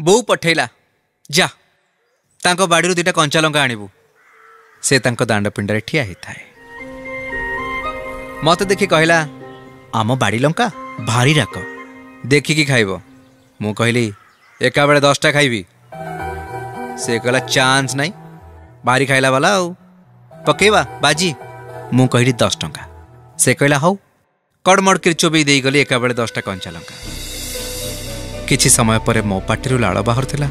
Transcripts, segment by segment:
बोऊ पठेला जा तांको बाड़ी दीटा कंचा लंका आणबू से तांको दांड पिंडरे ठिया ही थाए मत देखी कहला आम बाड़ी लंका भारी राक देखिकी खाइब मु कहली एका बेले 10टा खाइबी से कहला चांस नहीं भारी खाइला वाला आउ पकेवा बाजी मु कहली 10 टंका से कहला हौ कड़मड़की चोबई दे गली एका बेले 10टा कंचा लंका किछि समय पर मो पाटिरु लाड़ बाहर थिला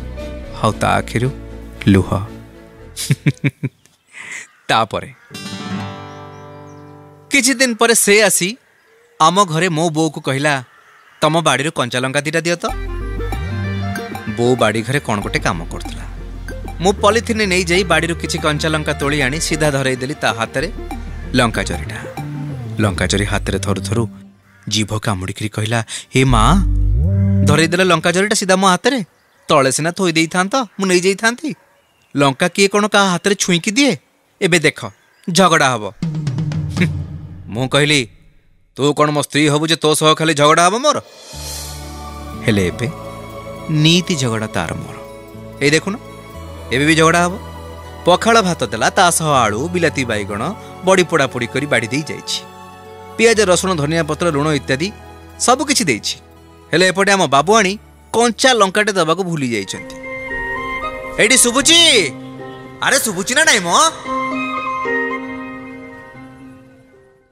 हौ ता आखिरु लुह तापरे किछि दिन पर से आसी आम घरे मो बो को कहला तम बाड़ी कंचा लंका दीटा दियो तो बो बाड़ी घरे कौन गोटे काम करथला मु पॉलिथिन नहीं जाई बाड़ी किछि कंचा लंका तोली आनी सीधा धरई देली ता हाथ रे लंका चोरी हाथ रे थरु थरु जीभ कामुड़ी कहला हे माँ धरई देला लंका चोरीटा सीधा मो हाथ रे तले सिना थोई देई थांत मु नहीं जाई थांती लंका किए कौन का हाथ रे छुईकी दिए एबे देख झगड़ा हबो मु कहली तू कौन मो स्त्री हबु जे तो सह खाली झगड़ा हबो मोर हेले एबे नीति झगड़ा तार मोर ए देखुन एबे भी झगड़ा हबो पखाड़ भात देला ता सह आलू बिलाती बैगण बड़ी पोड़ा पोड़ी करी बाड़ी देई जाइछि पियाज रसुण धनिया पत्र लुण इत्यादि सब किछि देइछि हेले एपटे आम बाबुआणी कंचा लंकाटे दबाको भूली जाइछन्ति एडी सुबुची अरे सुबुची ना नाही मो